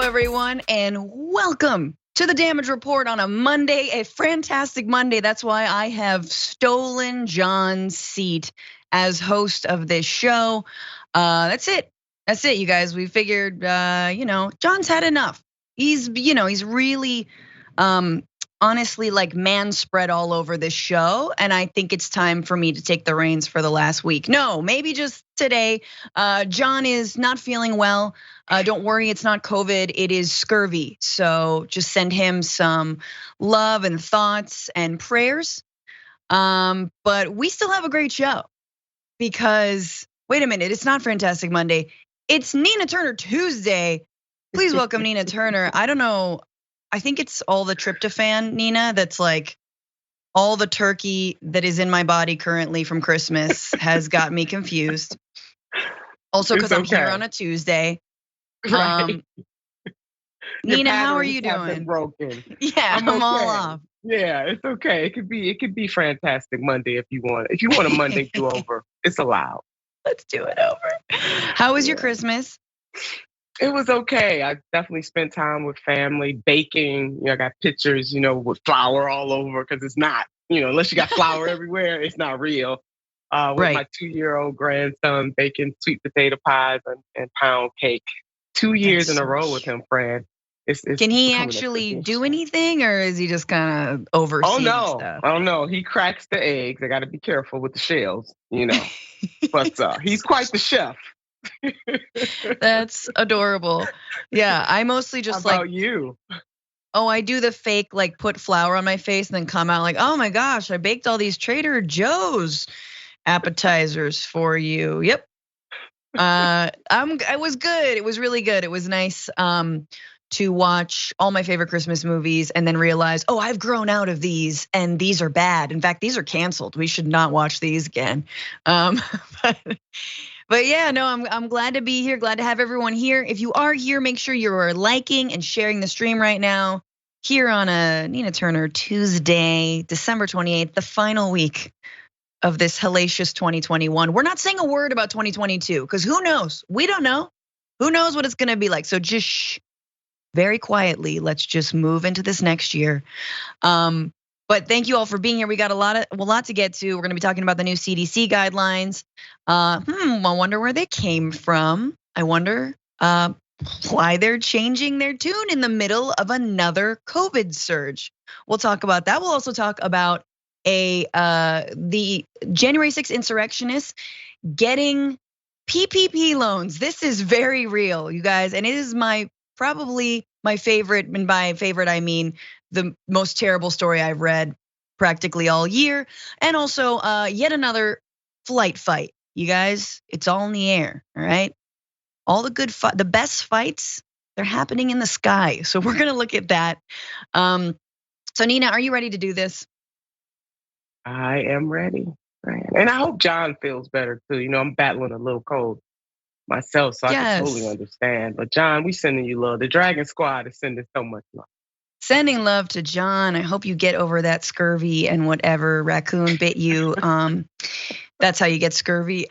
everyone, and welcome to the Damage Report on a Monday, a fantastic Monday. That's why I have stolen John's seat as host of this show. That's it, you guys. We figured, John's had enough. He's really, honestly, like man spread all over this show, and I think it's time for me to take the reins for the last week. No, maybe just today. John is not feeling well. Don't worry, it's not COVID, it is scurvy. So just send him some love and thoughts and prayers. But we still have a great show because, wait a minute, it's not Fantastic Monday. It's Nina Turner Tuesday. Please welcome Nina Turner. I don't know, I think it's all the tryptophan, Nina, that's like all the turkey that is in my body currently from Christmas has got me confused. Also, because I'm here on a Tuesday. Right. Nina, how are you doing? Broken. Yeah, I'm all off. Yeah, it's okay. It could be Fantastic Monday if you want. If you want a Monday do over, it's allowed. Let's do it over. How was your Christmas? It was okay. I definitely spent time with family, baking. I got pictures, with flour all over because it's not, unless you got flour everywhere, it's not real. With my 2-year-old grandson baking sweet potato pies and pound cake. 2 years in a row with him, Fran. Can he actually do anything, or is he just kind of overseeing stuff? Oh no, he cracks the eggs. I got to be careful with the shells, But he's quite the chef. That's adorable. Yeah, I mostly just How about you? Oh, I do the fake, like put flour on my face and then come out like, oh my gosh, I baked all these Trader Joe's appetizers for you. Yep. It was good. It was really good. It was nice to watch all my favorite Christmas movies and then realize, oh, I've grown out of these and these are bad. In fact, these are canceled. We should not watch these again. But yeah, no, I'm glad to be here. Glad to have everyone here. If you are here, make sure you are liking and sharing the stream right now. Here on a Nina Turner Tuesday, December 28th, the final week of this hellacious 2021. We're not saying a word about 2022 because who knows? We don't know. Who knows what it's gonna be like? So just shh, very quietly, let's just move into this next year. But thank you all for being here. We got a lot to get to. We're gonna be talking about the new CDC guidelines. I wonder where they came from. I wonder why they're changing their tune in the middle of another COVID surge. We'll talk about that. We'll also talk about the January 6th insurrectionists getting PPP loans. This is very real, you guys, and it is probably my favorite, and by favorite I mean the most terrible story I've read practically all year, and also yet another flight fight. You guys, it's all in the air, all right? All the best fights, they're happening in the sky. So we're gonna look at that. So Nina, are you ready to do this? I am ready. And I hope John feels better too. I'm battling a little cold myself, so I can totally understand. But John, we sending you love. The Dragon Squad is sending so much love. Sending love to John. I hope you get over that scurvy and whatever raccoon bit you. That's how you get scurvy.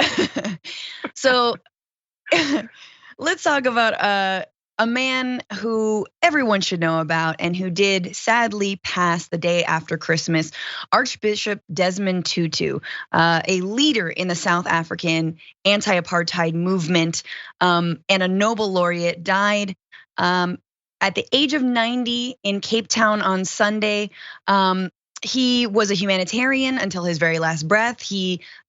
So let's talk about a man who everyone should know about and who did sadly pass the day after Christmas. Archbishop Desmond Tutu, a leader in the South African anti-apartheid movement and a Nobel laureate, died at the age of 90 in Cape Town on Sunday. He was a humanitarian until his very last breath.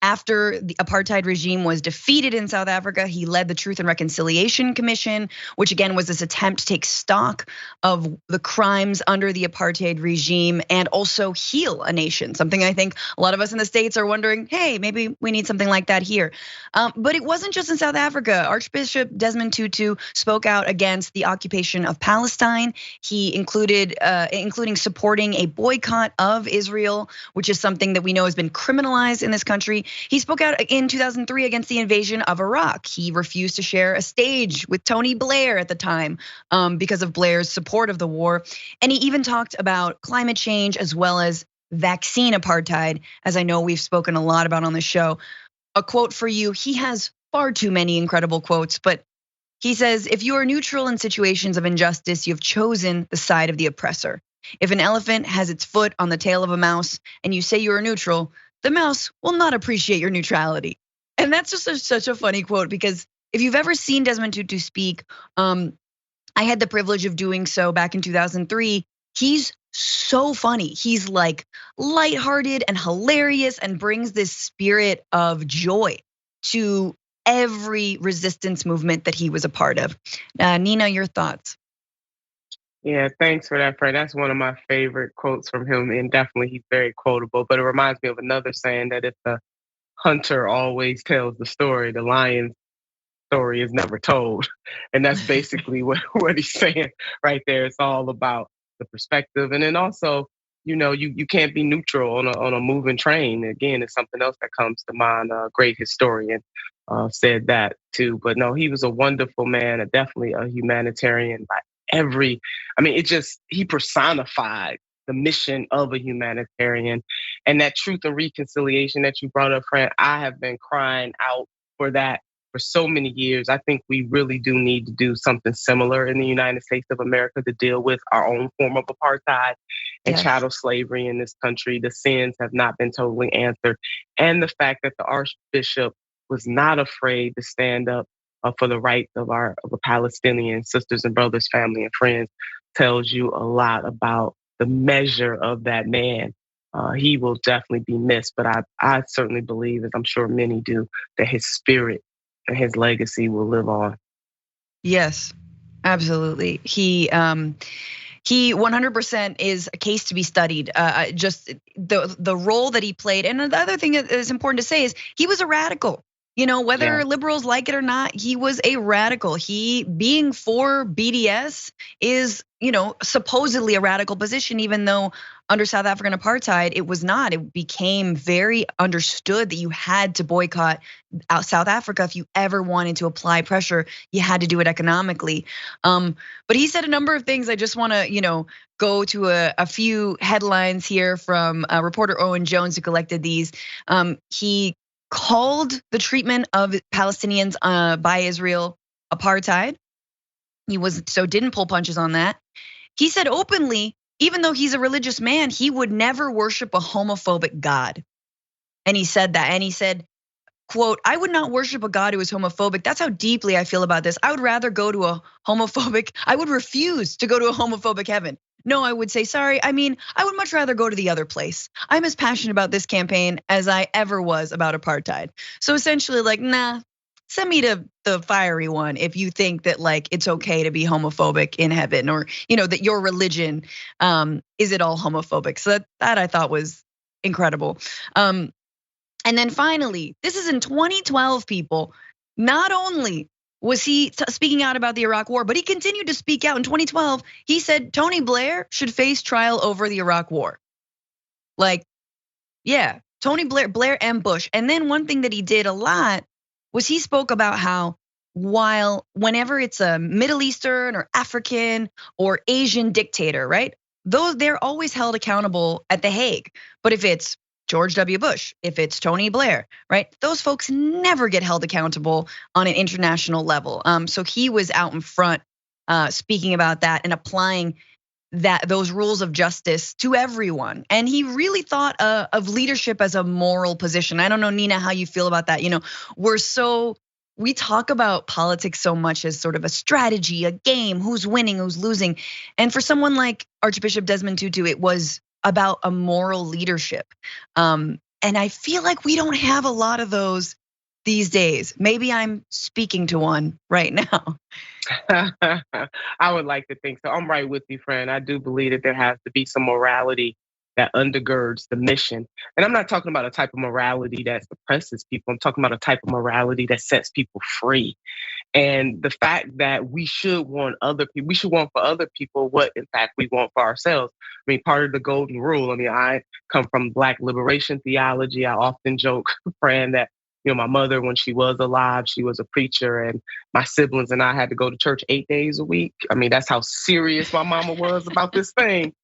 After the apartheid regime was defeated in South Africa, he led the Truth and Reconciliation Commission, which again was this attempt to take stock of the crimes under the apartheid regime and also heal a nation. Something I think a lot of us in the States are wondering, hey, maybe we need something like that here. But it wasn't just in South Africa. Archbishop Desmond Tutu spoke out against the occupation of Palestine. He including supporting a boycott of Israel, which is something that we know has been criminalized in this country. He spoke out in 2003 against the invasion of Iraq. He refused to share a stage with Tony Blair at the time because of Blair's support of the war. And he even talked about climate change as well as vaccine apartheid, as I know we've spoken a lot about on the show. A quote for you, he has far too many incredible quotes, but He says, if you are neutral in situations of injustice, you've chosen the side of the oppressor. If an elephant has its foot on the tail of a mouse and you say you are neutral, the mouse will not appreciate your neutrality. And that's just such a funny quote, because if you've ever seen Desmond Tutu speak, I had the privilege of doing so back in 2003. He's so funny. He's like lighthearted and hilarious and brings this spirit of joy to every resistance movement that he was a part of. Nina, your thoughts? Yeah, thanks for that, Fred. That's one of my favorite quotes from him, and definitely he's very quotable. But it reminds me of another saying that if the hunter always tells the story, the lion's story is never told. And that's basically what he's saying right there. It's all about the perspective. And then also, you can't be neutral on a moving train. Again, it's something else that comes to mind. A great historian said that too. But no, he was a wonderful man, definitely a humanitarian by he personified the mission of a humanitarian. And that truth and reconciliation that you brought up, Fran, I have been crying out for that for so many years. I think we really do need to do something similar in the United States of America to deal with our own form of apartheid and chattel slavery in this country. The sins have not been totally answered. And the fact that the Archbishop was not afraid to stand up for the rights of the Palestinian sisters and brothers, family and friends tells you a lot about the measure of that man. He will definitely be missed, but I certainly believe, as I'm sure many do, that his spirit and his legacy will live on. Yes, absolutely. He 100% is a case to be studied. Just the role that he played, and the other thing that is important to say is he was a radical. Whether liberals like it or not, he was a radical. He being for BDS is, supposedly a radical position, even though under South African apartheid, it was not. It became very understood that you had to boycott South Africa if you ever wanted to apply pressure. You had to do it economically. But he said a number of things. I just want to, go to a few headlines here from reporter Owen Jones, who collected these. He called the treatment of Palestinians by Israel apartheid. He didn't pull punches on that. He said openly, even though he's a religious man, he would never worship a homophobic God. And he said that, and he said, quote, "I would not worship a God who is homophobic. That's how deeply I feel about this. I would refuse to go to a homophobic heaven. No, I would say sorry. I would much rather go to the other place. I'm as passionate about this campaign as I ever was about apartheid." So essentially, like, nah, send me to the fiery one if you think that like it's okay to be homophobic in heaven, or that your religion is it all homophobic. So that I thought was incredible. And then finally, this is in 2012, people. Not only was he speaking out about the Iraq war, but he continued to speak out in 2012. He said Tony Blair should face trial over the Iraq war. Like, yeah, Tony Blair and Bush. And then one thing that he did a lot was he spoke about how whenever it's a Middle Eastern or African or Asian dictator, right? They're always held accountable at The Hague. But if it's George W. Bush, if it's Tony Blair, right? Those folks never get held accountable on an international level. So he was out in front speaking about that and applying those rules of justice to everyone. And he really thought of leadership as a moral position. I don't know, Nina, how you feel about that. We talk about politics so much as sort of a strategy, a game, who's winning, who's losing. And for someone like Archbishop Desmond Tutu, it was about a moral leadership. And I feel like we don't have a lot of those these days. Maybe I'm speaking to one right now. I would like to think so. I'm right with you, friend. I do believe that there has to be some morality that undergirds the mission. And I'm not talking about a type of morality that suppresses people. I'm talking about a type of morality that sets people free. And the fact that we should want for other people what in fact we want for ourselves. Part of the golden rule, I come from Black liberation theology. I often joke, friend, that my mother, when she was alive, she was a preacher, and my siblings and I had to go to church 8 days a week. That's how serious my mama was about this thing.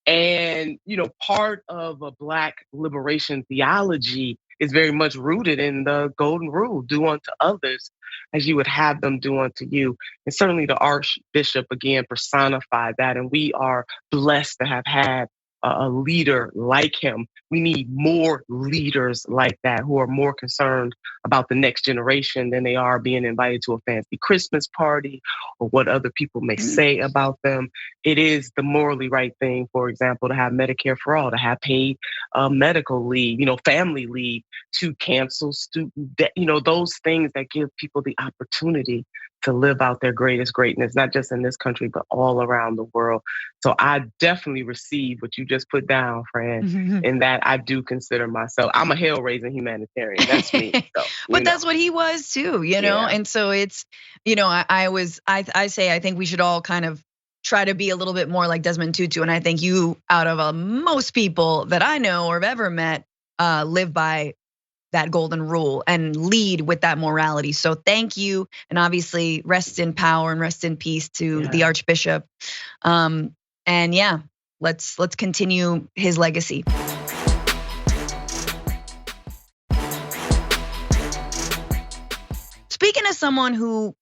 And, part of a Black liberation theology is very much rooted in the golden rule: do unto others as you would have them do unto you. And certainly the Archbishop again personified that, and we are blessed to have had a leader like him. We need more leaders like that who are more concerned about the next generation than they are being invited to a fancy Christmas party or what other people may say about them. It is the morally right thing, for example, to have Medicare for all, to have paid medical leave, family leave, to cancel student debt, those things that give people the opportunity to live out their greatest greatness, not just in this country, but all around the world. So I definitely receive what you just put down, Fran, in that I do consider myself, I'm a hell-raising humanitarian. That's me. So, but that's what he was too, Yeah. And so it's, I say, I think we should all kind of try to be a little bit more like Desmond Tutu. And I think you, out of most people that I know or have ever met, live by that golden rule and lead with that morality. So thank you. And obviously rest in power and rest in peace to the Archbishop. And yeah, let's continue his legacy. Speaking of someone who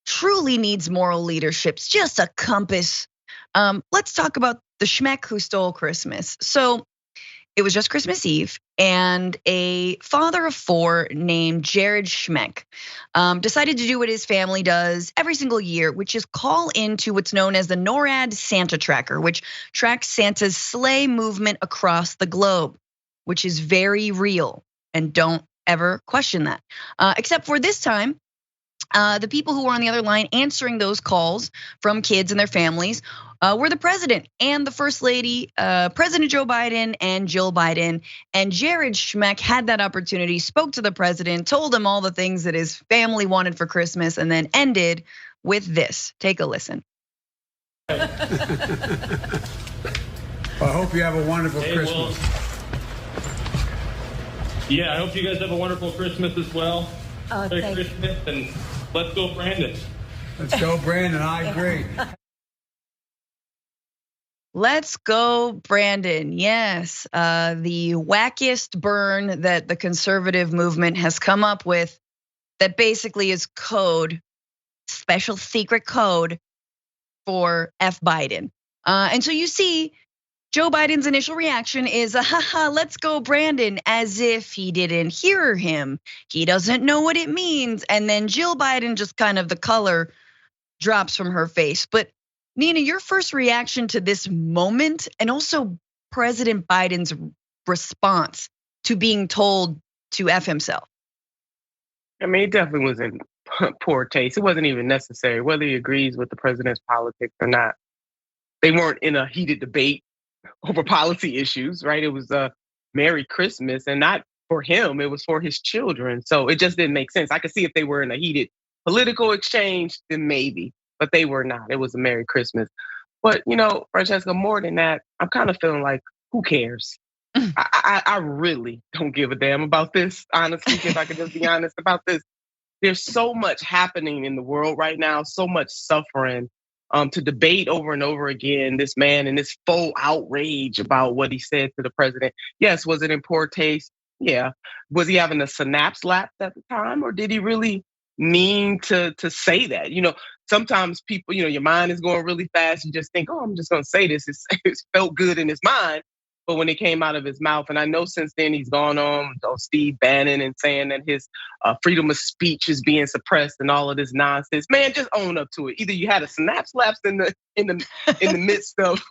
truly needs moral leadership, it's just a compass. Let's talk about the schmeck who stole Christmas. So it was just Christmas Eve, and a father of four named Jared Schmeck decided to do what his family does every single year, which is call into what's known as the NORAD Santa Tracker, which tracks Santa's sleigh movement across the globe, which is very real, and don't ever question that. Except for this time, the people who were on the other line answering those calls from kids and their families were the president and the first lady, President Joe Biden and Jill Biden. And Jared Schmeck had that opportunity, spoke to the president, told him all the things that his family wanted for Christmas, and then ended with this. Take a listen. Well, I hope you have a wonderful Christmas. Yeah, I hope you guys have a wonderful Christmas as well. Merry Christmas, and let's go, Brandon. Let's go, Brandon. I agree. Let's go, Brandon. Yes, the wackiest burn that the conservative movement has come up with that basically is code, special secret code for F Biden. And so you see, Joe Biden's initial reaction is, haha, let's go, Brandon, as if he didn't hear him. He doesn't know what it means. And then Jill Biden, just kind of the color drops from her face. But Nina, your first reaction to this moment, and also President Biden's response to being told to F himself. I mean, it definitely was in poor taste. It wasn't even necessary, whether he agrees with the president's politics or not. They weren't in a heated debate over policy issues, right? It was a Merry Christmas, and not for him, it was for his children. So it just didn't make sense. I could see if they were in a heated political exchange, then maybe, but they were not. It was a Merry Christmas. But Francesca, more than that, I'm kind of feeling like, who cares? I really don't give a damn about this, honestly, if I could just be honest about this. There's so much happening in the world right now, so much suffering. To debate over and over again this man and this faux outrage about what he said to the president. Yes, was it in poor taste? Yeah. Was he having a synapse lapse at the time, or did he really mean to say that? Sometimes people, your mind is going really fast. You just think, oh, I'm just going to say this. It's felt good in his mind. But when it came out of his mouth, and I know since then he's gone on Steve Bannon and saying that his freedom of speech is being suppressed and all of this nonsense. Man, just own up to it. Either you had a synapse lapse in the midst of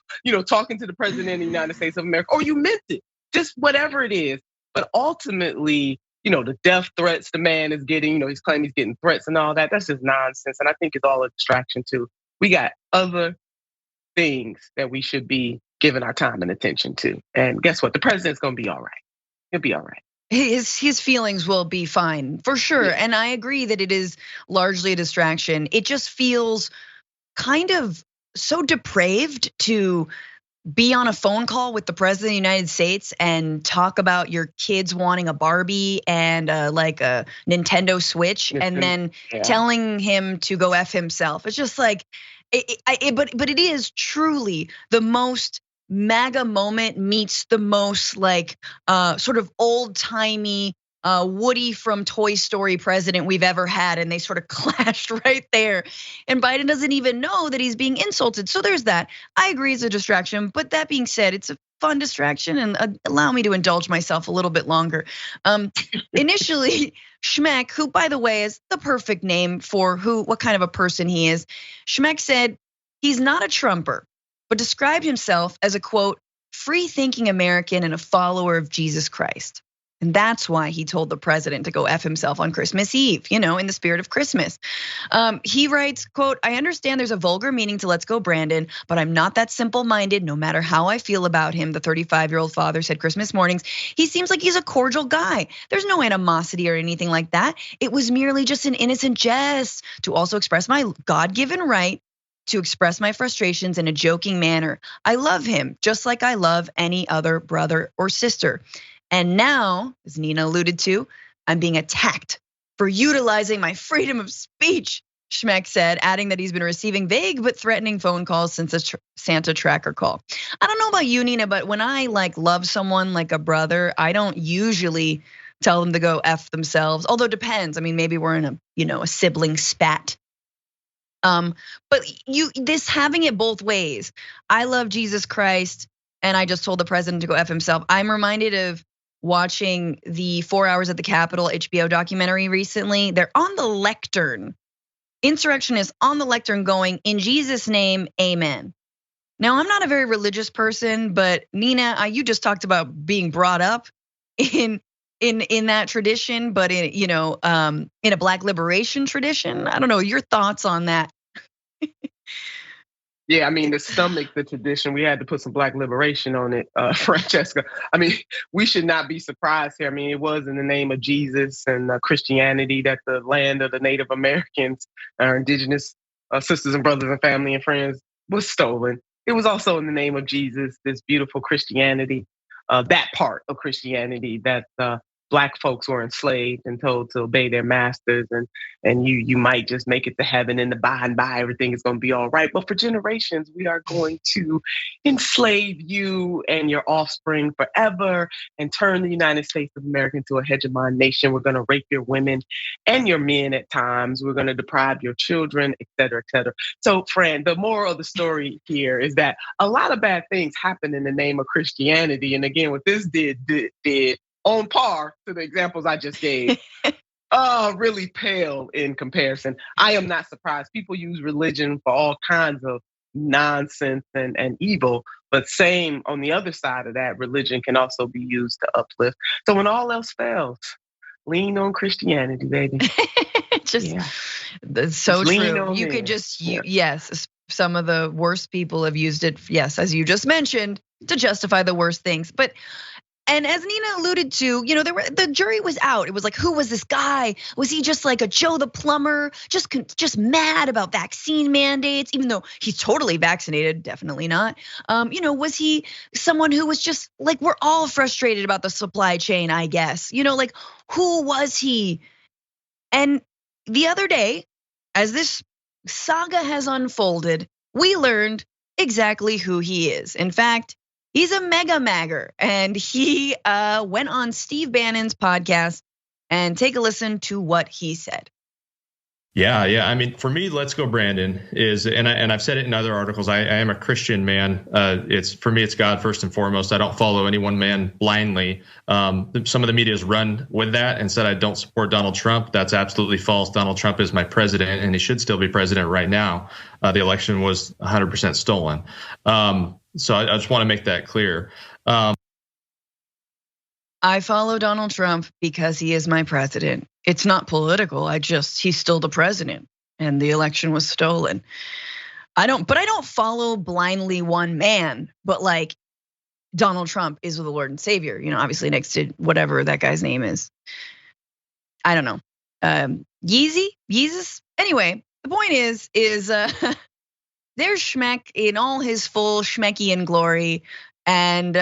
talking to the president of the United States of America, or you meant it. Just whatever it is. But ultimately, the death threats the man is getting. He's claiming he's getting threats and all that. That's just nonsense, and I think it's all a distraction too. We got other things that we should be giving our time and attention to. And guess what? The president's gonna be all right. He'll be all right. His feelings will be fine, for sure. Yeah. And I agree that it is largely a distraction. It just feels kind of so depraved to be on a phone call with the president of the United States and talk about your kids wanting a Barbie and like a Nintendo Switch, and then telling him to go F himself. It's just like, but it is truly the most MAGA moment meets the most like sort of old timey Woody from Toy Story president we've ever had, and they sort of clashed right there. And Biden doesn't even know that he's being insulted. So there's that. I agree it's a distraction, but that being said, it's a fun distraction and allow me to indulge myself a little bit longer. Initially, Schmeck, who by the way is the perfect name for what kind of a person he is, Schmeck said he's not a Trumper, but described himself as a quote, free-thinking American and a follower of Jesus Christ. And that's why he told the president to go F himself on Christmas Eve, in the spirit of Christmas. He writes, quote, I understand there's a vulgar meaning to let's go Brandon, but I'm not that simple-minded no matter how I feel about him, the 35-year-old father said Christmas mornings. He seems like he's a cordial guy. There's no animosity or anything like that. It was merely just an innocent jest to also express my God-given right to express my frustrations in a joking manner. I love him just like I love any other brother or sister. And now, as Nina alluded to, I'm being attacked for utilizing my freedom of speech, Schmeck said, adding that he's been receiving vague but threatening phone calls since a Santa tracker call. I don't know about you, Nina, but when I love someone like a brother, I don't usually tell them to go F themselves, although it depends. I mean, maybe we're in a sibling spat. But this having it both ways. I love Jesus Christ, and I just told the president to go F himself. I'm reminded of watching the 4 Hours at the Capitol HBO documentary recently. They're on the lectern. Insurrectionists on the lectern going, in Jesus' name, amen. Now, I'm not a very religious person, but Nina, you just talked about being brought up in that tradition, but in a Black liberation tradition. I don't know, your thoughts on that? Yeah, I mean, to stomach the tradition, we had to put some Black liberation on it, Francesca. I mean, we should not be surprised here. I mean, it was in the name of Jesus and Christianity that the land of the Native Americans, our indigenous sisters and brothers and family and friends, was stolen. It was also in the name of Jesus, this beautiful Christianity, that part of Christianity that Black folks were enslaved and told to obey their masters, and you might just make it to heaven, and by and by everything is going to be all right. But for generations, we are going to enslave you and your offspring forever and turn the United States of America into a hegemon nation. We're going to rape your women and your men at times. We're going to deprive your children, et cetera, et cetera. So, Fran, the moral of the story here is that a lot of bad things happen in the name of Christianity. And again, what this did on par to the examples I just gave, really pale in comparison. I am not surprised. People use religion for all kinds of nonsense and evil, but same on the other side of that, religion can also be used to uplift. So when all else fails, lean on Christianity, baby. That's so true. You could just, yes, some of the worst people have used it, yes, as you just mentioned, to justify the worst things. And as Nina alluded to, the jury was out. It was like, who was this guy? Was he just like a Joe the plumber, just mad about vaccine mandates, even though he's totally vaccinated? Definitely not. Was he someone who was just like, we're all frustrated about the supply chain, I guess. Who was he? And the other day, as this saga has unfolded, we learned exactly who he is. In fact, he's a mega magger, and he went on Steve Bannon's podcast, and take a listen to what he said. Yeah. I mean, for me, Let's Go Brandon is, and I've said it in other articles, I am a Christian man. For me, it's God first and foremost. I don't follow any one man blindly. Some of the media has run with that and said I don't support Donald Trump. That's absolutely false. Donald Trump is my president, and he should still be president right now. The election was 100% stolen. So I just want to make that clear. I follow Donald Trump because he is my president. It's not political. He's still the president, and the election was stolen. I don't follow blindly one man, but like Donald Trump is the Lord and Savior, obviously next to whatever that guy's name is. I don't know. Yeezus. Anyway, the point is there's Schmeck in all his full Schmeckian glory. and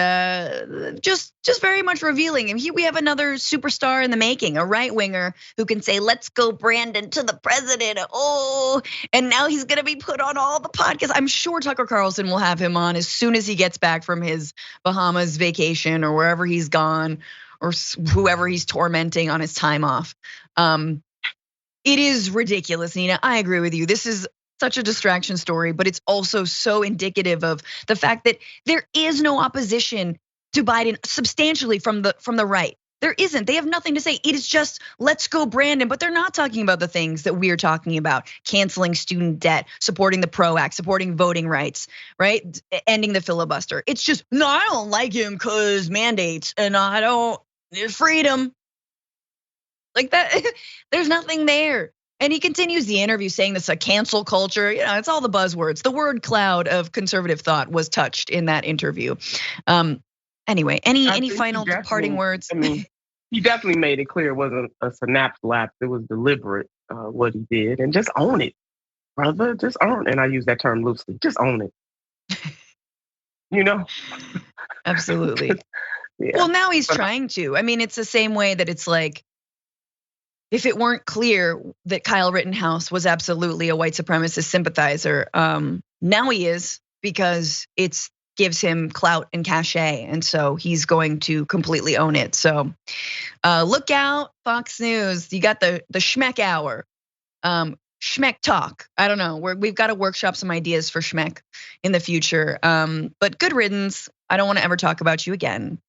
just very much revealing. And here we have another superstar in the making, a right winger who can say, "Let's go, Brandon," to the president. Oh, and now he's gonna be put on all the podcasts. I'm sure Tucker Carlson will have him on as soon as he gets back from his Bahamas vacation or wherever he's gone, or whoever he's tormenting on his time off. It is ridiculous, Nina. I agree with you. This is such a distraction story, but it's also so indicative of the fact that there is no opposition to Biden substantially from the right. There isn't. They have nothing to say. It is just, let's go, Brandon. But they're not talking about the things that we're talking about: canceling student debt, supporting the PRO Act, supporting voting rights, right? Ending the filibuster. It's just, no, I don't like him because mandates, and I don't, freedom. Like that, there's nothing there. And he continues the interview saying this a cancel culture. It's all the buzzwords. The word cloud of conservative thought was touched in that interview. Anyway, any final parting words? I mean, he definitely made it clear it wasn't a synapse lapse. It was deliberate what he did, and just own it, brother. Just own it. And I use that term loosely. Just own it. Absolutely. Yeah. Well, now he's trying to. I mean, it's the same way that it's like, if it weren't clear that Kyle Rittenhouse was absolutely a white supremacist sympathizer, now he is, because it gives him clout and cachet, and so he's going to completely own it. So look out, Fox News. You got the Schmeck Hour, Schmeck Talk. I don't know. We've got to workshop some ideas for Schmeck in the future. But good riddance. I don't want to ever talk about you again.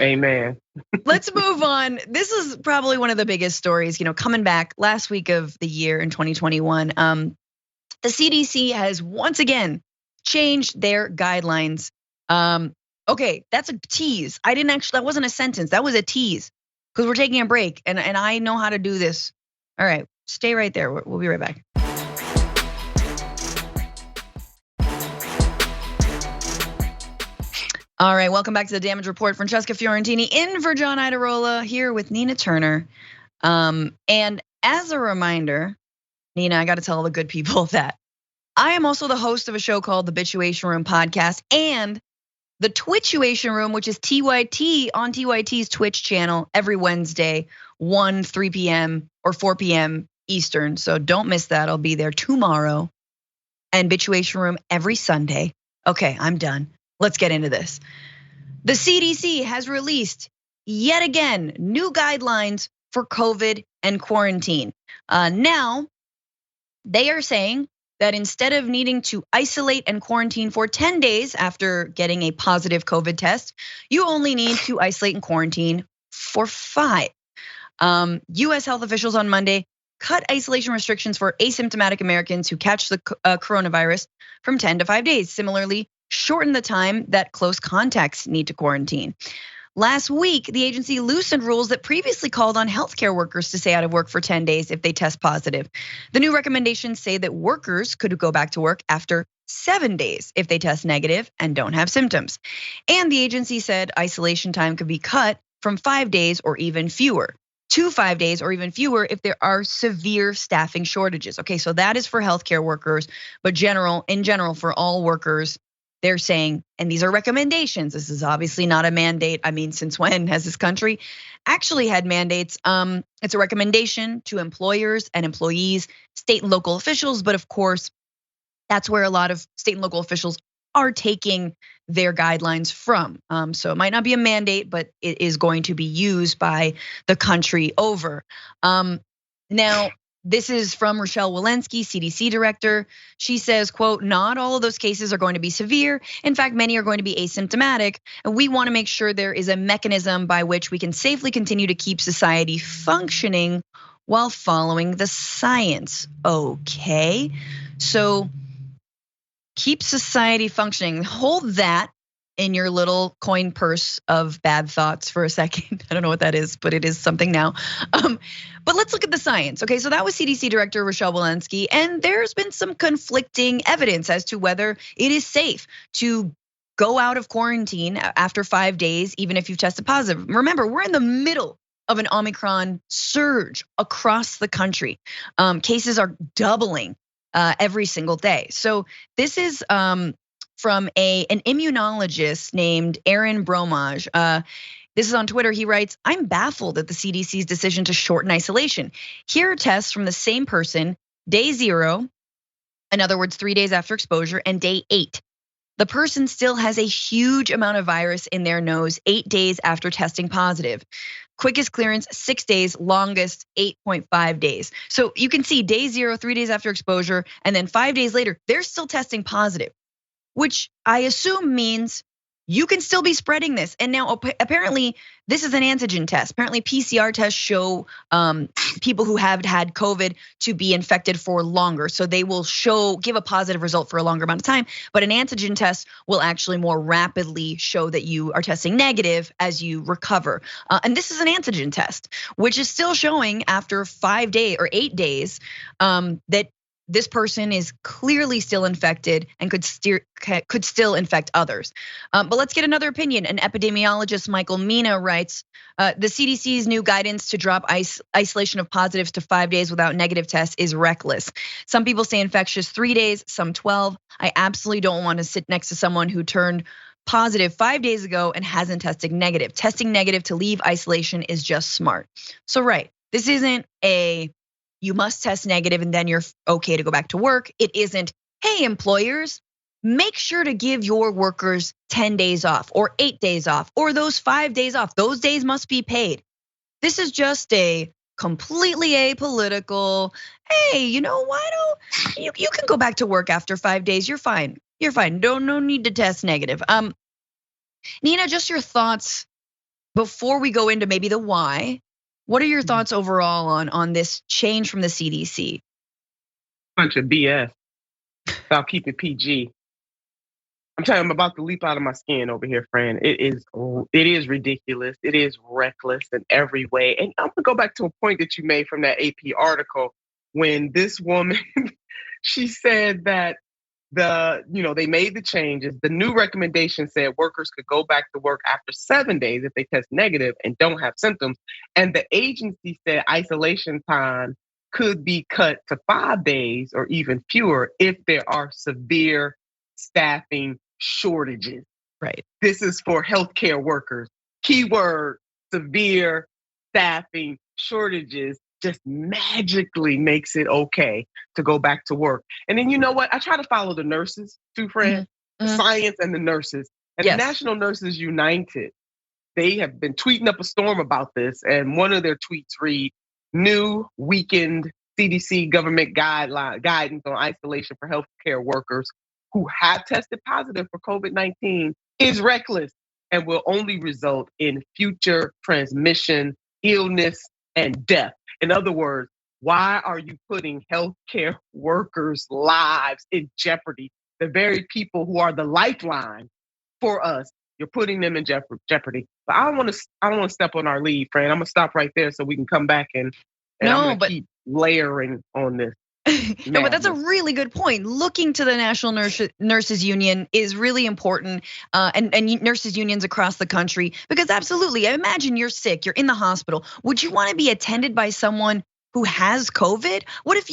Amen. Let's move on. This is probably one of the biggest stories, coming back last week of the year in 2021. The CDC has once again changed their guidelines. Okay, that's a tease. That wasn't a sentence. That was a tease, because we're taking a break, and I know how to do this. All right, stay right there. We'll be right back. All right, welcome back to the Damage Report. Francesca Fiorentini in for John Idarola, here with Nina Turner. And as a reminder, Nina, I got to tell all the good people that I am also the host of a show called the Bitchuation Room podcast, and the Twitchuation Room, which is TYT on TYT's Twitch channel every Wednesday, 3 p.m. or 4 p.m. Eastern. So don't miss that. I'll be there tomorrow. And Bitchuation Room every Sunday. Okay, I'm done. Let's get into this. The CDC has released yet again new guidelines for COVID and quarantine. Now, they are saying that instead of needing to isolate and quarantine for 10 days after getting a positive COVID test, you only need to isolate and quarantine for 5. US health officials on Monday cut isolation restrictions for asymptomatic Americans who catch the coronavirus from 10 to 5 days. Similarly, shorten the time that close contacts need to quarantine. Last week, the agency loosened rules that previously called on healthcare workers to stay out of work for 10 days if they test positive. The new recommendations say that workers could go back to work after 7 days if they test negative and don't have symptoms. And the agency said isolation time could be cut from 5 days or even fewer to 5 days or even fewer if there are severe staffing shortages. Okay, so that is for healthcare workers, but in general for all workers, they're saying, and these are recommendations, this is obviously not a mandate. I mean, since when has this country actually had mandates? It's a recommendation to employers and employees, state and local officials, but of course, that's where a lot of state and local officials are taking their guidelines from. So it might not be a mandate, but it is going to be used by the country over. Now, this is from Rochelle Walensky, CDC director. She says, quote, "Not all of those cases are going to be severe. In fact, many are going to be asymptomatic. And we want to make sure there is a mechanism by which we can safely continue to keep society functioning while following the science." Okay, so keep society functioning. Hold that in your little coin purse of bad thoughts for a second. I don't know what that is, but it is something now. But let's look at the science. Okay, so that was CDC Director Rochelle Walensky, and there's been some conflicting evidence as to whether it is safe to go out of quarantine after 5 days, even if you've tested positive. Remember, we're in the middle of an Omicron surge across the country. Cases are doubling every single day. So this is from an immunologist named Aaron Bromage. This is on Twitter. He writes, "I'm baffled at the CDC's decision to shorten isolation. Here are tests from the same person, day 0, in other words, 3 days after exposure, and day 8. The person still has a huge amount of virus in their nose 8 days after testing positive. Quickest clearance, 6 days, longest 8.5 days. So you can see day 0, 3 days after exposure, and then 5 days later, they're still testing positive, which I assume means you can still be spreading this. And now apparently this is an antigen test. Apparently PCR tests show people who have had COVID to be infected for longer. So they will give a positive result for a longer amount of time. But an antigen test will actually more rapidly show that you are testing negative as you recover. And this is an antigen test, which is still showing after 5 days or 8 days that this person is clearly still infected and could still infect others. But let's get another opinion. An epidemiologist, Michael Mina, writes, the CDC's new guidance to drop isolation of positives to 5 days without negative tests is reckless. Some people say infectious 3 days, some 12. I absolutely don't want to sit next to someone who turned positive 5 days ago and hasn't tested negative. Testing negative to leave isolation is just smart. So right, this isn't you must test negative and then you're okay to go back to work. It isn't, hey, employers, make sure to give your workers 10 days off or 8 days off or those 5 days off. Those days must be paid. This is just a completely apolitical, hey, why don't you can go back to work after 5 days. You're fine. You're fine. No need to test negative. Nina, just your thoughts before we go into maybe the why. What are your thoughts overall on this change from the CDC? Bunch of BS. I'll keep it PG. I'm telling you, I'm about to leap out of my skin over here, Fran. It is ridiculous. It is reckless in every way. And I'm gonna go back to a point that you made from that AP article when this woman, she said that they made the changes. The new recommendation said workers could go back to work after 7 days if they test negative and don't have symptoms. And the agency said isolation time could be cut to 5 days or even fewer if there are severe staffing shortages. Right. This is for healthcare workers. Keyword, severe staffing shortages just magically makes it okay to go back to work. And then you know what? I try to follow the nurses too, Fran, the science and the nurses. And the National Nurses United, they have been tweeting up a storm about this. And one of their tweets read, new weakened CDC government guidance on isolation for healthcare workers who have tested positive for COVID-19 is reckless and will only result in future transmission, illness, and death. In other words, why are you putting healthcare workers' lives in jeopardy? The very people who are the lifeline for us, you're putting them in jeopardy. But I don't want to step on our lead, Fran. I'm gonna stop right there so we can come back and keep layering on this. No, but that's a really good point. Looking to the National Nurses Union is really important, and nurses unions across the country, because absolutely, I imagine you're sick, you're in the hospital. Would you want to be attended by someone who has COVID? What if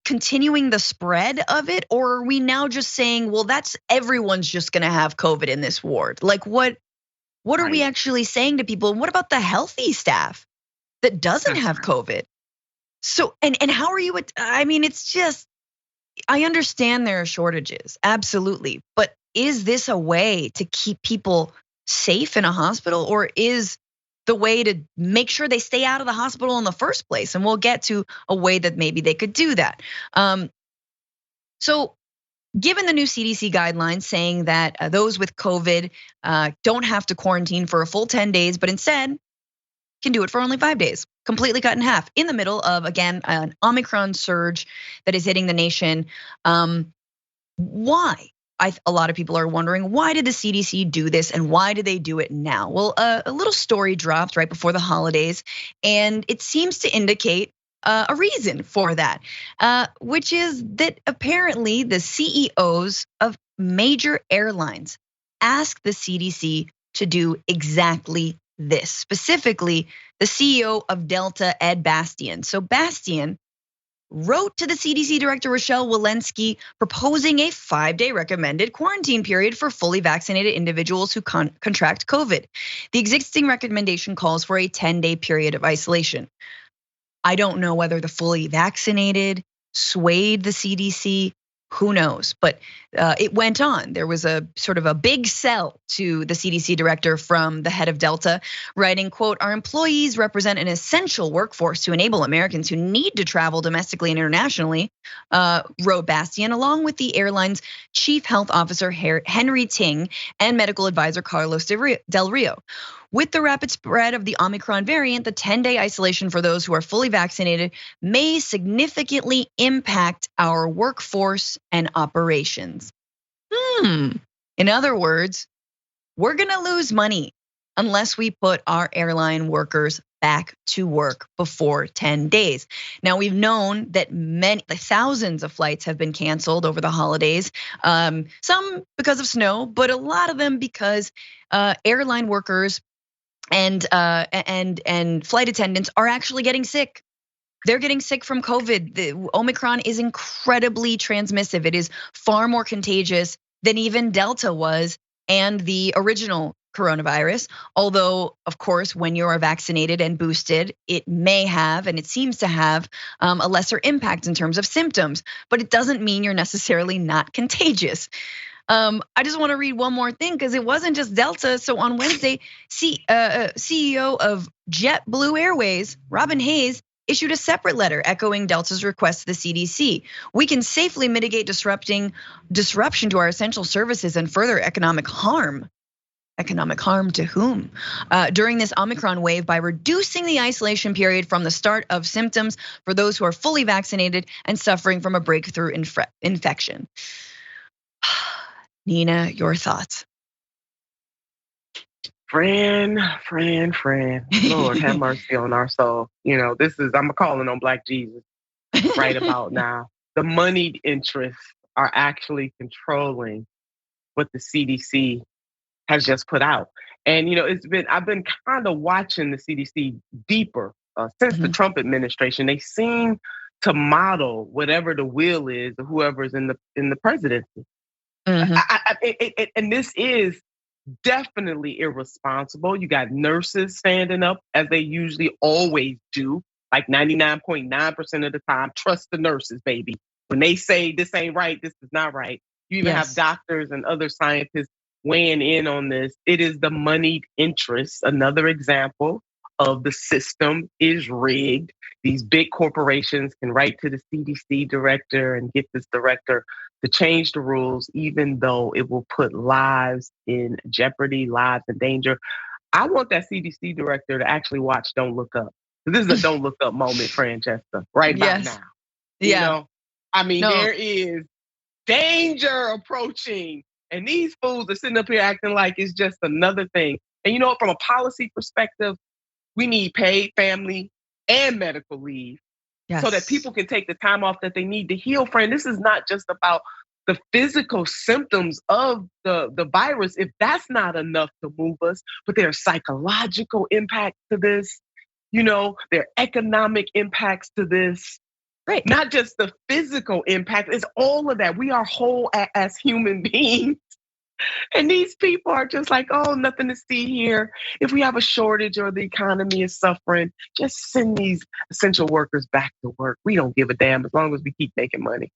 continuing the spread of it, or are we now just saying, well, everyone's just gonna have COVID in this ward? Like what are we actually saying to people? And what about the healthy staff that doesn't have COVID? So, and how are you, it's just, I understand there are shortages, absolutely. But is this a way to keep people safe in a hospital, or is the way to make sure they stay out of the hospital in the first place? And we'll get to a way that maybe they could do that. So given the new CDC guidelines saying that those with COVID don't have to quarantine for a full 10 days, but instead can do it for only 5 days, completely cut in half in the middle of, again, an Omicron surge that is hitting the nation. Why? A lot of people are wondering, why did the CDC do this and why do they do it now? Well, a little story dropped right before the holidays, and it seems to indicate a reason for that, which is that apparently the CEOs of major airlines asked the CDC to do exactly this, specifically the CEO of Delta, Ed Bastian. So Bastian wrote to the CDC director, Rochelle Walensky, proposing a 5-day recommended quarantine period for fully vaccinated individuals who contract COVID. The existing recommendation calls for a 10-day period of isolation. I don't know whether the fully vaccinated swayed the CDC. Who knows? But it went on. There was a sort of a big sell to the CDC director from the head of Delta, writing, quote, "Our employees represent an essential workforce to enable Americans who need to travel domestically and internationally," wrote Bastian, along with the airline's chief health officer, Henry Ting, and medical advisor, Carlos Del Rio. With the rapid spread of the Omicron variant, the 10-day isolation for those who are fully vaccinated may significantly impact our workforce and operations. In other words, we're gonna lose money unless we put our airline workers back to work before 10 days. Now, we've known that thousands of flights have been canceled over the holidays, some because of snow, but a lot of them because airline workers and flight attendants are actually getting sick. They're getting sick from COVID. The Omicron is incredibly transmissive. It is far more contagious than even Delta was and the original coronavirus. Although, of course, when you are vaccinated and boosted, it may have, and it seems to have, a lesser impact in terms of symptoms, but it doesn't mean you're necessarily not contagious. I just want to read one more thing because it wasn't just Delta. So on Wednesday, CEO of JetBlue Airways, Robin Hayes, issued a separate letter echoing Delta's request to the CDC. "We can safely mitigate disruption to our essential services and further economic harm." Economic harm to whom? During this Omicron wave by reducing the isolation period from the start of symptoms for those who are fully vaccinated and suffering from a breakthrough infection. Nina, your thoughts? Fran, Lord have mercy on our soul. I'm calling on Black Jesus right about now. The moneyed interests are actually controlling what the CDC has just put out. And I've been kind of watching the CDC deeper since the Trump administration. They seem to model whatever the will is of whoever's in the presidency. And this is definitely irresponsible. You got nurses standing up as they usually always do, like 99.9% of the time. Trust the nurses, baby. When they say this ain't right, this is not right. You even have doctors and other scientists weighing in on this. It is the moneyed interests. Another example of the system is rigged. These big corporations can write to the CDC director and get this director to change the rules, even though it will put lives in jeopardy, lives in danger. I want that CDC director to actually watch Don't Look Up. This is a Don't Look Up moment, Francesca, right about now. There is danger approaching. And these fools are sitting up here acting like it's just another thing. And from a policy perspective, we need paid family and medical leave so that people can take the time off that they need to heal. Friend, this is not just about the physical symptoms of the virus, if that's not enough to move us, but there are psychological impacts to this. There are economic impacts to this. Right. Not just the physical impact, it's all of that. We are whole as human beings. And these people are just like, oh, nothing to see here. If we have a shortage or the economy is suffering, just send these essential workers back to work. We don't give a damn as long as we keep making money.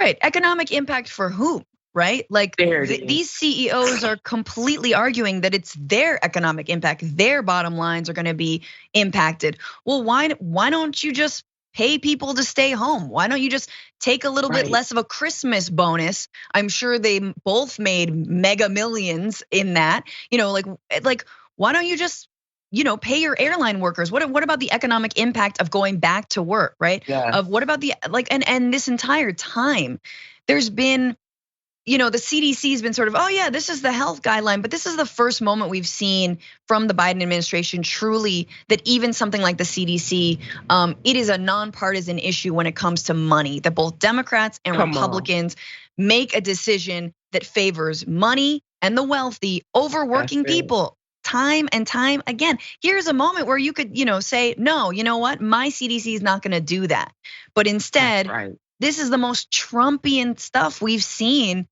Right. Economic impact for whom? Right? Like these CEOs are completely arguing that it's their economic impact. Their bottom lines are going to be impacted. Well, why don't you just pay people to stay home? Why don't you just take a little bit less of a Christmas bonus? I'm sure they both made mega millions in that. Why don't you just, pay your airline workers? What about the economic impact of going back to work, right? Yeah. Of what about and this entire time, there's been, the CDC has been sort of, oh yeah, this is the health guideline, but this is the first moment we've seen from the Biden administration truly that even something like the CDC, it is a nonpartisan issue when it comes to money, that both Democrats and Republicans make a decision that favors money and the wealthy over working people. time and time again. Here's a moment where you could, say, no, you know what? My CDC is not gonna do that. But instead, this is the most Trumpian stuff we've seen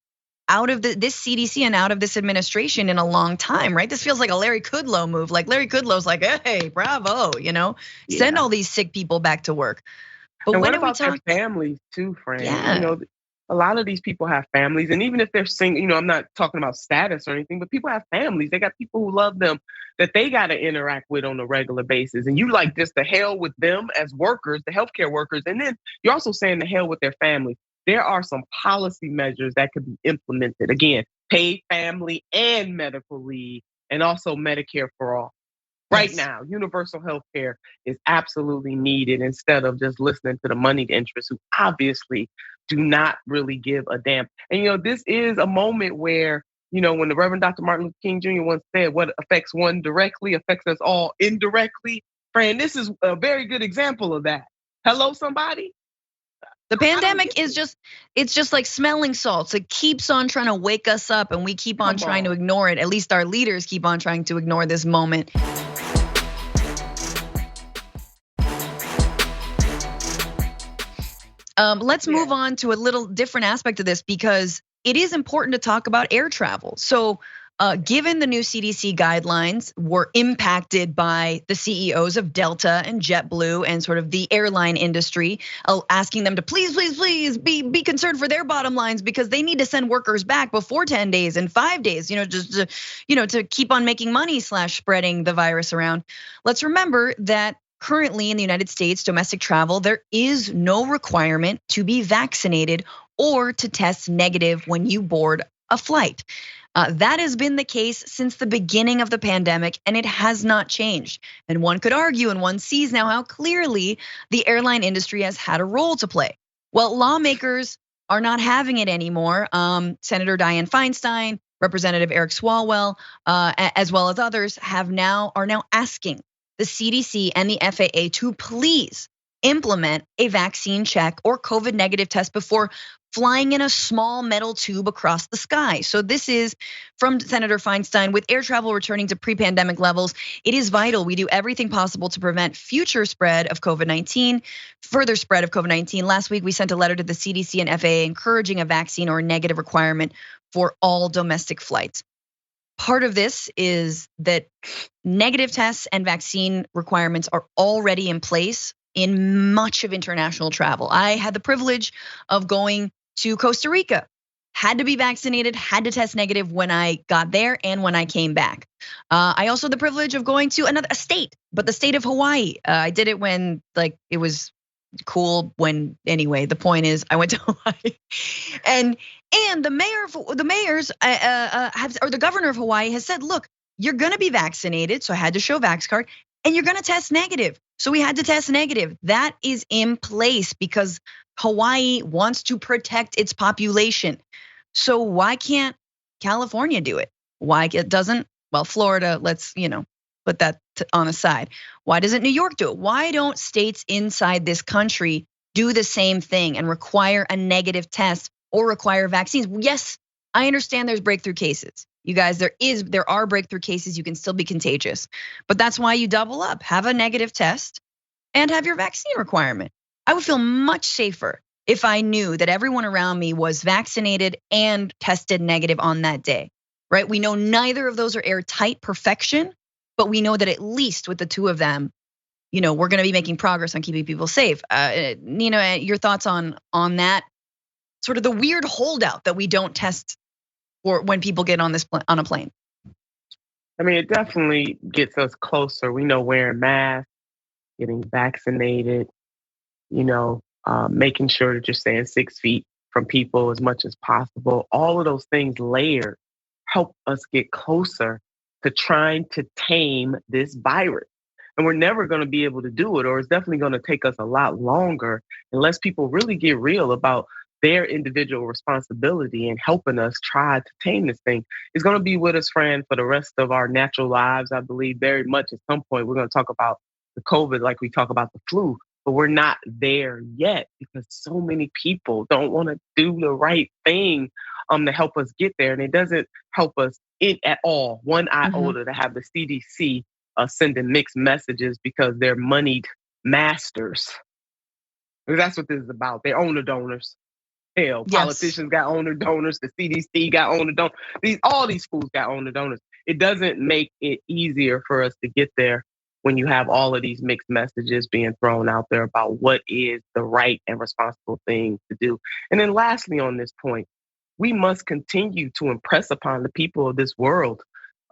out of this CDC and out of this administration in a long time, right? This feels like a Larry Kudlow move. Like Larry Kudlow's like, hey, bravo, send all these sick people back to work. But and when what about their families too, Fran? A lot of these people have families, and even if they're single, I'm not talking about status or anything, but people have families. They got people who love them that they got to interact with on a regular basis. And you like just the hell with them as workers, the healthcare workers, and then you're also saying the hell with their families. There are some policy measures that could be implemented. Again, paid family and medical leave, and also Medicare for all. Right now, universal health care is absolutely needed instead of just listening to the moneyed interests who obviously do not really give a damn. And this is a moment where, when the Reverend Dr. Martin Luther King Jr. once said, what affects one directly affects us all indirectly. Fran, this is a very good example of that. Hello, somebody? The pandemic is it's just like smelling salts. It keeps on trying to wake us up and we keep on trying to ignore it. At least our leaders keep on trying to ignore this moment. Let's move on to a little different aspect of this because it is important to talk about air travel. So given the new CDC guidelines were impacted by the CEOs of Delta and JetBlue and sort of the airline industry, asking them to please be concerned for their bottom lines because they need to send workers back before 10 days and 5 days, just to keep on making money / spreading the virus around. Let's remember that currently in the United States, domestic travel, there is no requirement to be vaccinated or to test negative when you board a flight. That has been the case since the beginning of the pandemic, and it has not changed. And one could argue, and one sees now how clearly the airline industry has had a role to play. Well, lawmakers are not having it anymore. Senator Dianne Feinstein, Representative Eric Swalwell, as well as others, are now asking the CDC and the FAA to please implement a vaccine check or COVID negative test before flying in a small metal tube across the sky. So this is from Senator Feinstein. With air travel returning to pre-pandemic levels, it is vital we do everything possible to prevent further spread of COVID-19. Last week, we sent a letter to the CDC and FAA encouraging a vaccine or a negative requirement for all domestic flights. Part of this is that negative tests and vaccine requirements are already in place in much of international travel. I had the privilege of going to Costa Rica, had to be vaccinated, had to test negative when I got there and when I came back. I also had the privilege of going to a state, but the state of Hawaii. I did it when it was cool anyway, the point is I went to Hawaii and the governor of Hawaii has said, look, you're gonna be vaccinated. So I had to show Vax card and you're gonna test negative. So we had to test negative. That is in place because Hawaii wants to protect its population. So why can't California do it? Why it doesn't? Well, Florida, let's, put that on the side. Why doesn't New York do it? Why don't states inside this country do the same thing and require a negative test or require vaccines? Yes, I understand there's breakthrough cases. You guys, there are breakthrough cases, you can still be contagious. But that's why you double up, have a negative test and have your vaccine requirement. I would feel much safer if I knew that everyone around me was vaccinated and tested negative on that day, right? We know neither of those are airtight perfection, but we know that at least with the two of them, we're gonna be making progress on keeping people safe. Nina, your thoughts on that? Sort of the weird holdout that we don't test or when people get on a plane. I mean, it definitely gets us closer. We know wearing masks, getting vaccinated, making sure that you're staying 6 feet from people as much as possible. All of those things layered help us get closer to trying to tame this virus. And we're never going to be able to do it, or it's definitely going to take us a lot longer unless people really get real about their individual responsibility in helping us try to tame this thing. It's going to be with us, Fran, for the rest of our natural lives. I believe very much at some point we're going to talk about the COVID like we talk about the flu. but we're not there yet because so many people don't want to do the right thing to help us get there. And it doesn't help us at all, one iota, to have the CDC sending mixed messages because they're moneyed masters. Because that's what this is about. They're owner donors. Hell, politicians got owner donors. The CDC got owner donors. All these fools got owner donors. It doesn't make it easier for us to get there when you have all of these mixed messages being thrown out there about what is the right and responsible thing to do. And then lastly on this point, we must continue to impress upon the people of this world,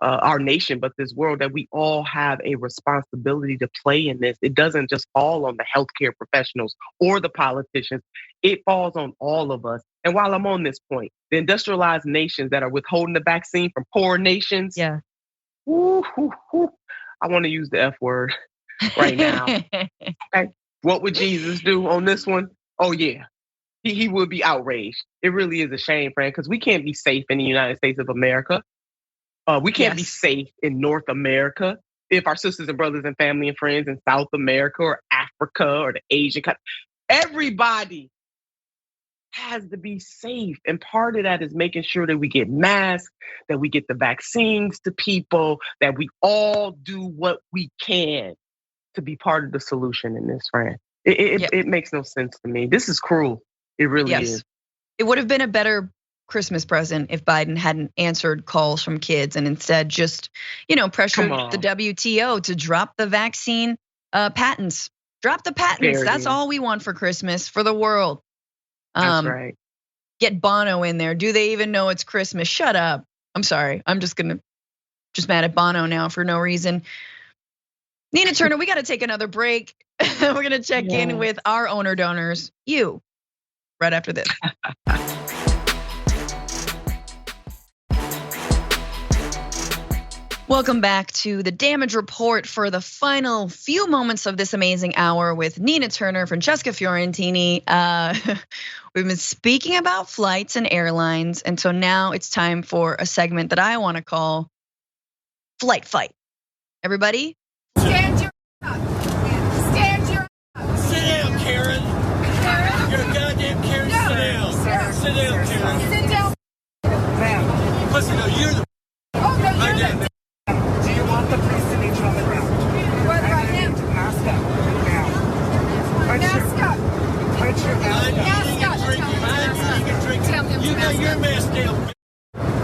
our nation, but this world, that we all have a responsibility to play in this. It doesn't just fall on the healthcare professionals or the politicians. It falls on all of us. And while I'm on this point, the industrialized nations that are withholding the vaccine from poor nations, I want to use the F word right now. Okay. What would Jesus do on this one? Oh yeah, he would be outraged. It really is a shame, friend, because we can't be safe in the United States of America. We can't be safe in North America if our sisters and brothers and family and friends in South America or Africa or the Asian country, everybody has to be safe. And part of that is making sure that we get masks, that we get the vaccines to people, that we all do what we can to be part of the solution in this, friend. It makes no sense to me. This is cruel. It really is. It would have been a better Christmas present if Biden hadn't answered calls from kids and instead just, pressured the WTO to drop the vaccine patents. Drop the patents. That's all we want for Christmas for the world. That's right. Get Bono in there. Do they even know it's Christmas? Shut up. I'm sorry. I'm just mad at Bono now for no reason. Nina Turner, we got to take another break. We're going to check in with our owner donors, you, right after this. Welcome back to the Damage Report for the final few moments of this amazing hour with Nina Turner, Francesca Fiorentini. We've been speaking about flights and airlines, and so now it's time for a segment that I want to call Flight Fight. Everybody? Stand your up. Stand your up. Sit down, Karen. Karen? You're a goddamn Karen. No. Sit down. Sit down, Karen. Sit down. Ma'am. Listen, no, you're the... Oh, no, you're the... Do you want the police to meet you on the ground? What right now? Mask up. Now. Mask up. Put your mask up. Mask up. Tell him to You got your mask down.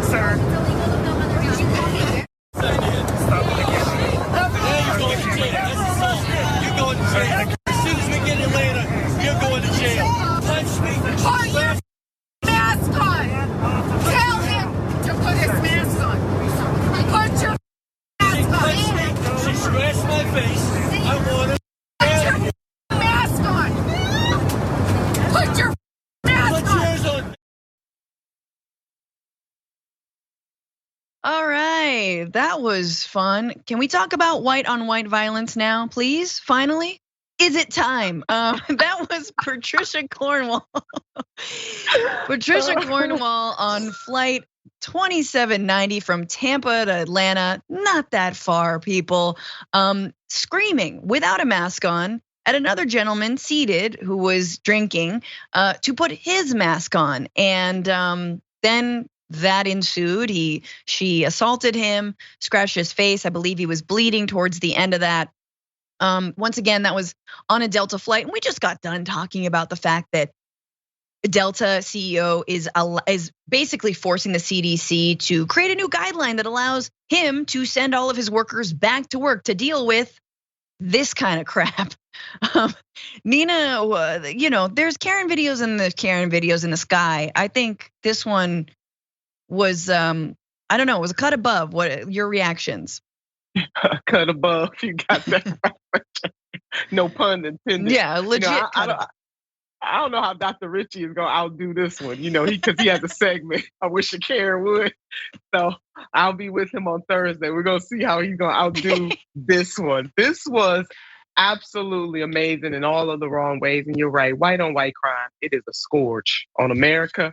Sir. Stop it again. Now you're going to jail. That's assault. You're going to jail. As soon as we get in later, you're going to jail. Punch me. Put your mask on. Tell him to put his mask on. Put your mask on. She scratched my face. I want her. Put your mask on. Put your mask Put yours on. All right, that was fun. Can we talk about white on white violence now, please? Finally? Is it time? That was Patricia Cornwall. Patricia Cornwall on flight 2790 from Tampa to Atlanta, not that far, people, screaming without a mask on at another gentleman seated who was drinking to put his mask on. And then that ensued. She assaulted him, scratched his face. I believe he was bleeding towards the end of that. Once again, that was on a Delta flight. And we just got done talking about the fact that Delta CEO is basically forcing the CDC to create a new guideline that allows him to send all of his workers back to work to deal with this kind of crap. Nina, there's Karen videos and there's Karen videos in the sky. I think this one was, I don't know, was a cut above. What your reactions? Cut above, you got that right. No pun intended. Yeah, legit. I don't know how Dr. Richie is gonna outdo this one, because he has a segment. I wish Karen would. So I'll be with him on Thursday. We're gonna see how he's gonna outdo this one. This was absolutely amazing in all of the wrong ways. And you're right, white on white crime, it is a scourge on America.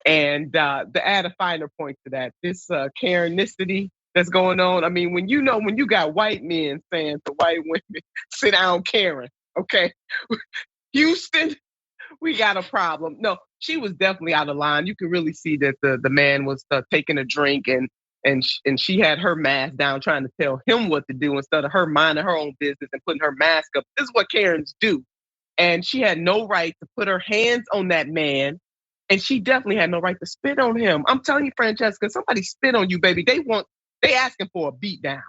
And to add a finer point to that, this Karenicity that's going on. I mean, when you got white men saying to white women, sit down, Karen. Okay. Houston, we got a problem. No, she was definitely out of line. You could really see that the man was taking a drink and she had her mask down trying to tell him what to do instead of her minding her own business and putting her mask up. This is what Karens do. And she had no right to put her hands on that man. And she definitely had no right to spit on him. I'm telling you, Francesca, somebody spit on you, baby. They asking for a beat down.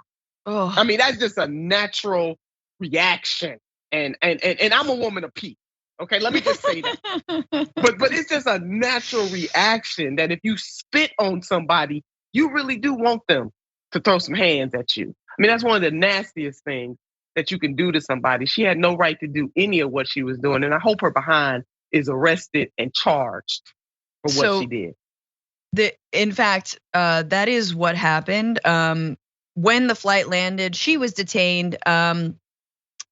Oh. I mean, that's just a natural reaction. And I'm a woman of peace. Okay, let me just say that. But it's just a natural reaction that if you spit on somebody, you really do want them to throw some hands at you. I mean, that's one of the nastiest things that you can do to somebody. She had no right to do any of what she was doing. And I hope her behind is arrested and charged for what she did. In fact, that is what happened. When the flight landed, she was detained.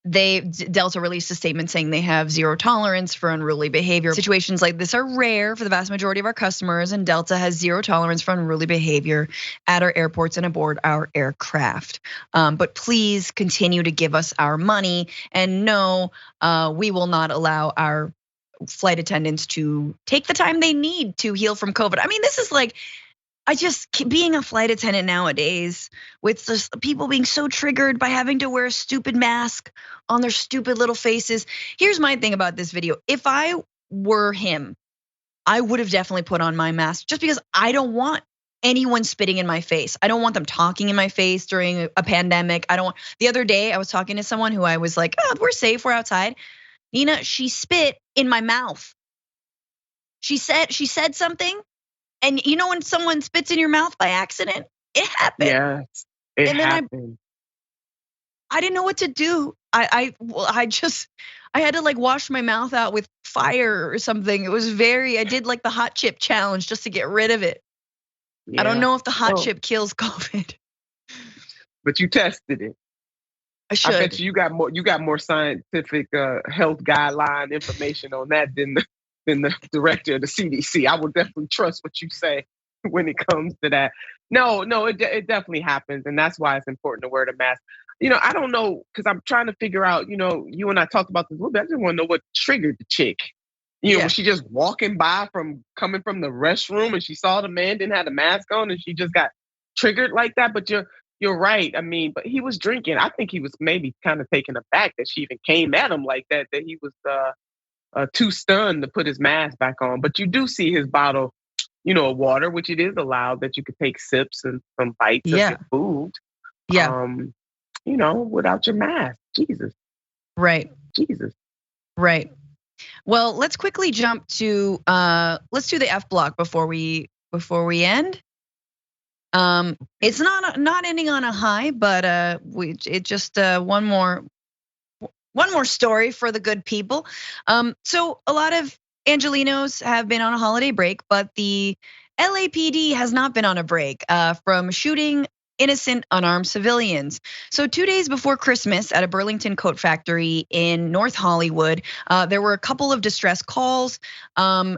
Delta released a statement saying they have zero tolerance for unruly behavior. Situations like this are rare for the vast majority of our customers, and Delta has zero tolerance for unruly behavior at our airports and aboard our aircraft. But please continue to give us our money, and no, we will not allow our flight attendants to take the time they need to heal from COVID. I mean, this is like, being a flight attendant nowadays with just people being so triggered by having to wear a stupid mask on their stupid little faces. Here's my thing about this video. If I were him, I would have definitely put on my mask just because I don't want anyone spitting in my face. I don't want them talking in my face during a pandemic. The other day I was talking to someone who I was like, oh, we're safe, we're outside. Nina, she spit in my mouth. She said something. And you know when someone spits in your mouth by accident, it happened. Yes, it happened. I didn't know what to do. I had to like wash my mouth out with fire or something. It was I did like the hot chip challenge just to get rid of it. Yeah. I don't know if the hot chip kills COVID. But you tested it. I should. I bet you got more scientific health guideline information on that than the director of the CDC. I will definitely trust what you say when it comes to that. No, it definitely happens. And that's why it's important to wear the mask. You know, I don't know, because I'm trying to figure out, you know, you and I talked about this a little bit. I just want to know what triggered the chick. You know, was she just walking by coming from the restroom and she saw the man didn't have the mask on and she just got triggered like that? But you're right. I mean, but he was drinking. I think he was maybe kind of taken aback that she even came at him like that he was too stunned to put his mask back on. But you do see his bottle, you know, of water, which it is allowed that you could take sips and some bites of your food. Yeah. You know, without your mask. Jesus. Right. Jesus. Right. Well, let's quickly jump to let's do the F block before we end. It's not ending on a high, but it just one more story for the good people. So a lot of Angelenos have been on a holiday break, but the LAPD has not been on a break from shooting innocent unarmed civilians. So 2 days before Christmas at a Burlington coat factory in North Hollywood, there were a couple of distress calls because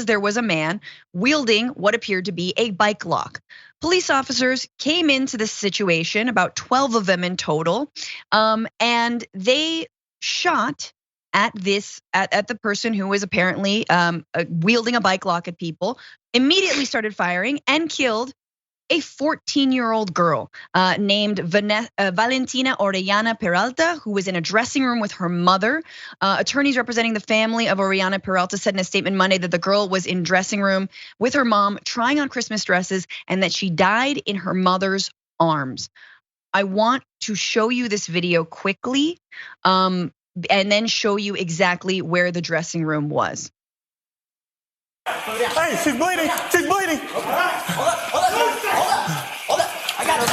there was a man wielding what appeared to be a bike lock. Police officers came into this situation, about 12 of them in total, and they shot at the person who was apparently wielding a bike lock at people, immediately started firing and killed a 14-year-old girl named Valentina Orellana Peralta, who was in a dressing room with her mother. Attorneys representing the family of Orellana Peralta said in a statement Monday that the girl was in dressing room with her mom trying on Christmas dresses and that she died in her mother's arms. I want to show you this video quickly and then show you exactly where the dressing room was. Hey, she's bleeding. She's bleeding. Hold on. I got her.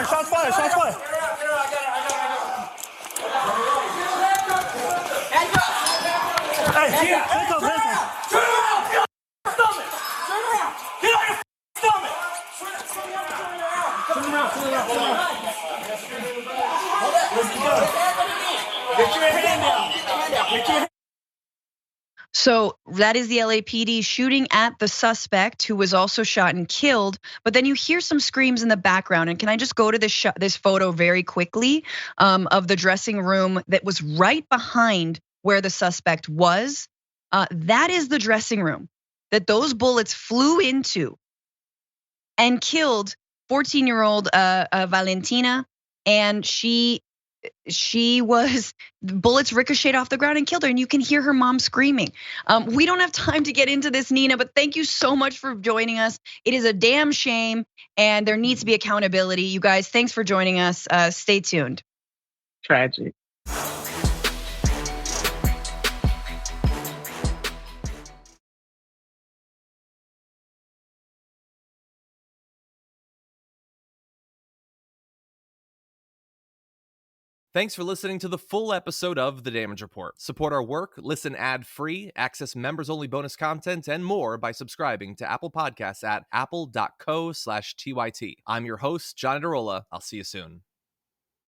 Shots fired. Hey, hands up. Turn around. Stomach. Turn around. Get on your stomach. Turn around. Hold on. Get your hand down. So that is the LAPD shooting at the suspect who was also shot and killed. But then you hear some screams in the background. And can I just go to this photo very quickly of the dressing room that was right behind where the suspect was? That is the dressing room that those bullets flew into and killed 14-year-old Valentina. And bullets ricocheted off the ground and killed her, and you can hear her mom screaming. We don't have time to get into this, Nina, but thank you so much for joining us. It is a damn shame, and there needs to be accountability. You guys, thanks for joining us. Stay tuned. Tragic. Thanks for listening to the full episode of The Damage Report. Support our work, listen ad-free, access members-only bonus content, and more by subscribing to Apple Podcasts at apple.co/TYT. I'm your host, John Adarola. I'll see you soon.